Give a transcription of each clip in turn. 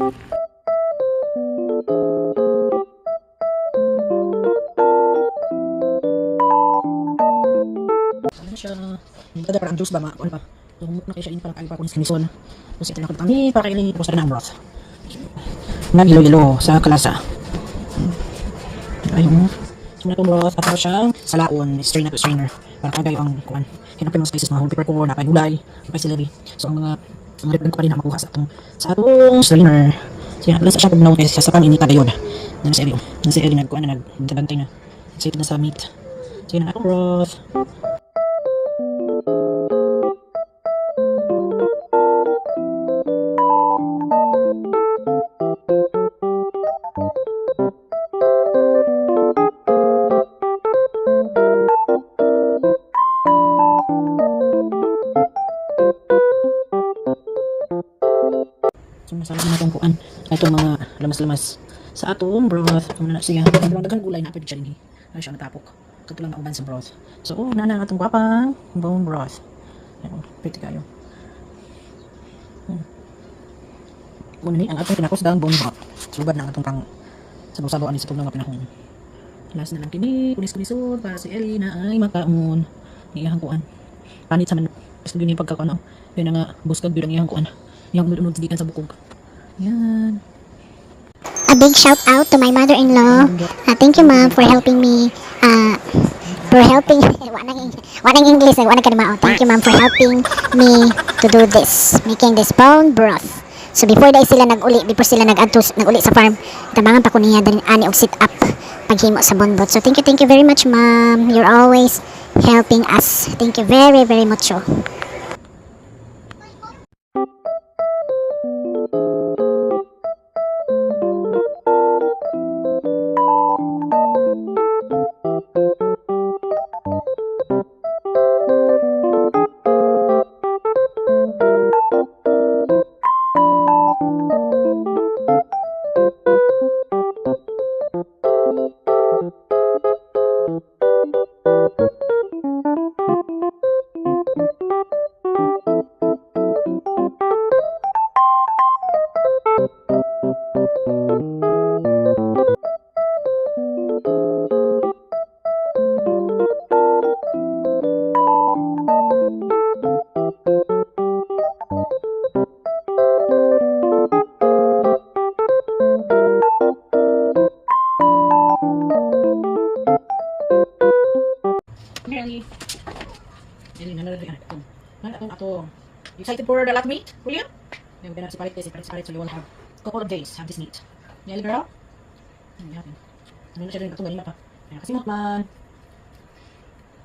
Ano siya? Hindi ka parang juice ba? Ano pa? Lumuk na kayo siya in parang kayo pa kung sinison. Tapos ito na kami para kayo ni poster na ang broth. Nag-ilo-ilo sa kalasa. Ayun. Simula itong broth. At siyang salaon. Strain na to strainer. Para kagayo ang kuwan. Hinapin mga spices, mga whole pepper ko, napay gulay, napay celery. So ang mga rep ko pa rin na makuha sa atong strainer. So yan, nasa siya pag naon kayo sa paninita dayon. Nasa area. Nasa area nagkuhan na nagbantay na. So ito na sa meat. So yun ang atong broth. So masarap na itong kuan. Itong mga lamas-lamas sa atong broth. Kung na siya, ang daghang gulay na pwede siya rin. Ano siya natapok. Katulang na uban sa broth. So na ang atong gwapang bone broth. Ayun, pwede kayo. Muna ni ang atong kinakos dang bone broth. Subad na ang atong pang sabaw-sabaw ani sa itong mga panahon. Last na lang kini, kunis-kunisod para si Ellie na ay makaon. Iyahang kuan. Panit sa man. Gusto yun yung pagkakuan. Yun nga, buskag yun ang iyahang kuan. Yung nunod sa sa bukog. Yan. A big shout out to my mother-in-law. Thank you, ma'am, for helping me. Wanang English, wanang kadamao. Thank you, ma'am, for helping me to do this, making this bone broth. So before sila nag-uli sa farm, tabangan pa ko niya din ani og sit up paghimo sa bone broth. So thank you very much, ma'am. You're always helping us. Thank you very, very much. Ellie, ato. Excited for the lot meat? William? We're gonna separate this, separate, so you will have a couple of days have this meat. Yeah, Ellie girl? Ano natin? Ano na siya rin ito ganina pa? Kaya kasi man.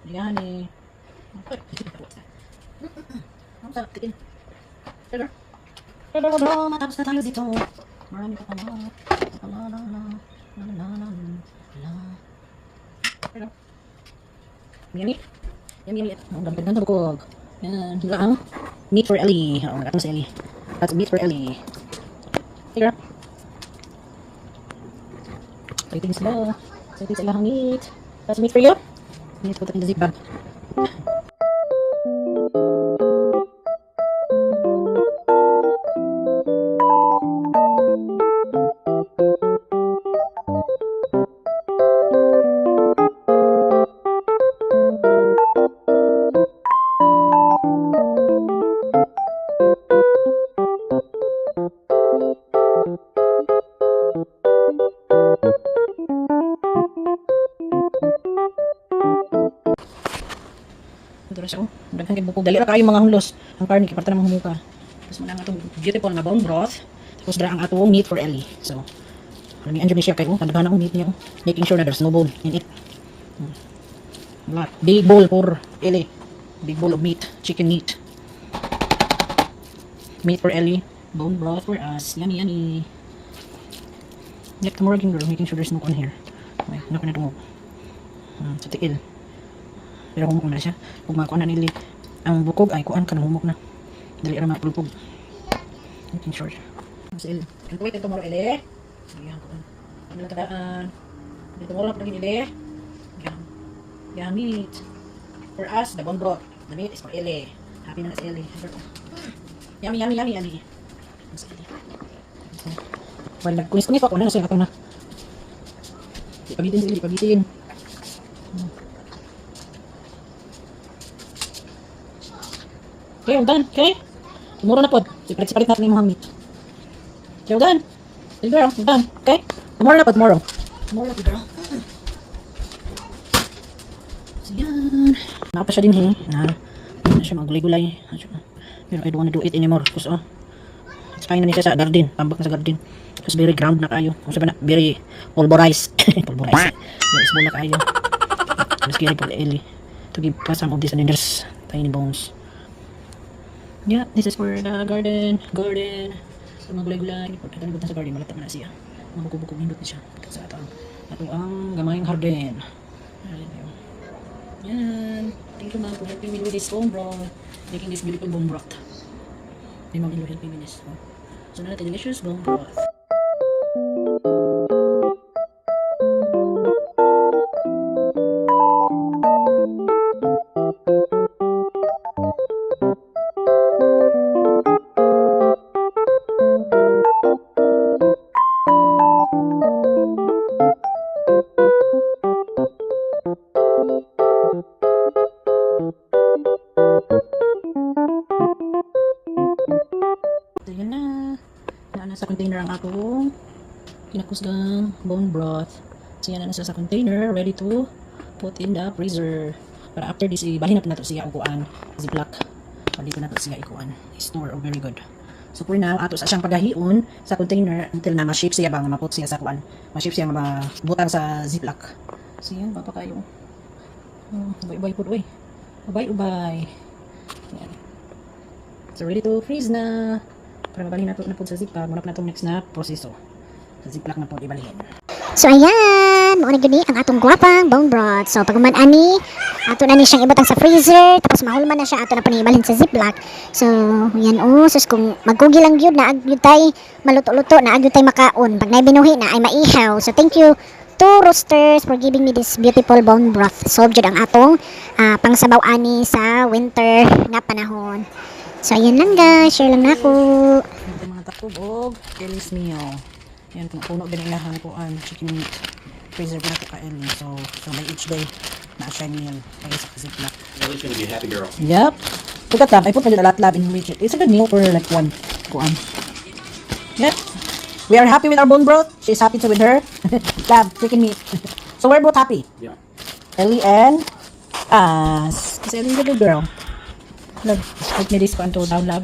Yan eh. Ang sarap tikin. Pero matapos na tayo dito. Marami pa pala. Pero yummy. Yummy. Ang ganda bukog. Yan. Lang. Meat for Ellie. Oo, nakatong si Ellie. That's meat for Ellie. Hey girl. Exciting sila. Exciting sila ang meat. That's meat for you. Let's put it in the zip bag. Ito na siya, oh. Daghang bukog. Dali ra kayo mga hulos. Ang karne, kiparta na mga humuka. Tapos muna ang atong beautiful na bone broth. Tapos dara ang atong meat for Ellie. So, alam niyo, andyan siya kayo. Tandaan ang meat niya. Oh. Making sure na there's no bone in it. Big bowl for Ellie. Big bowl of meat. Chicken meat. Meat for Ellie. Bone broth for us. Yummy, yummy. Like the working girl, making sure there's no on here. Okay, naku na tungog. Sa tiil. Pero humok na siya. Kung makuha na nili ang bukog, ay kuan ka na humok na. Dali ra mapulpog. Making sure. Kasi and wait tomorrow ele. Ayan ko. Ano lang tadaan. Tomorrow pa rin ele. Yan meat. For us, the bone broth. The meat is for Ele. Happy na si Ele. Yummy, yummy, yummy, yummy. Well, nagkunis-kunis ako na. Kasi ako na. Ipagitin sila, ipagitin. Okay, I'm done. Okay? Tomorrow na po. Sipalit natin yung mga meat. Okay, I'm done. Hey girl, I'm done. Okay? Tomorrow na po, tomorrow. Tomorrow na po, girl. So, yan. Nakapa siya din na siya magulay-gulay. Pero I don't wanna do it anymore. Because, it's fine na niya sa garden. Tambak na sa garden. Because very ground na kayo. Kung sabi na, very pulverized. Pulverized. Very small na kayo. Mas kiri for Ellie. To give us some of these another's tiny bones. Yeah, this is for the garden. Garden. So, magulay-gulay. Pagkita nibot na sa garden, malata na siya. Mabuko-buko nibot na siya. Sa ato ang gamayang garden. Yan. Thank you, ma'am, for helping me with this bone broth. Making this beautiful bone broth. Hey, ma'am, helping me with this. So, na natin delicious bone broth. So, yan na. Nasa container ang akong kinakusgang bone broth. So, yan na nasa sa container. Ready to put in the freezer. Para after this, ibalhin na ito siya uguan. Ziplock. Bali ko na ito siya ikuan. Store. Oh, very good. So, for now, ato sa siyang pagahion sa container until na ma-shape siya bang maput siya sa kuan. Ma-shape siya mabutang sa ziplock. So, yan. Papa kayo. Ubay-ubay po. Uy. Ubay-ubay. Yan. So, ready to freeze na. Para mabalhin na ito na po sa ziplock. Muna po na itong next na proseso. Sa ziplock na po ibalhin. So ayan, muna gini ang atong guwapang bone broth. So pag ani, ato na ni siyang ibutang sa freezer, tapos mahulman na siya, ato na panibalhin sa ziplock. So yan sus kung magkugi lang gyud na agyud tay maluto-luto na agyud tay makaon. Pag naibinuhi na ay maihaw. So thank you to Roosters for giving me this beautiful bone broth. Solve jud ang atong pangsabaw ani sa winter nga panahon. So ayan lang guys, share lang nako. Ito mga takubog, Ellie's meal. Yan, kung puno din ilahan po ang chicken meat. Freezer ko na po ka Ellie. So by each day, na-assign meal. Kaya sa ziplock. Ellie's gonna be a happy girl. Yep. Look at that. I put a lot lab in which it's a good meal for like one. Kuan. Yep. We are happy with our bone broth. She's happy too with her. Lab, chicken meat. So we're both happy. Yeah. Ellie and us. Kasi Ellie's a good girl. Look, like me this one to down lab.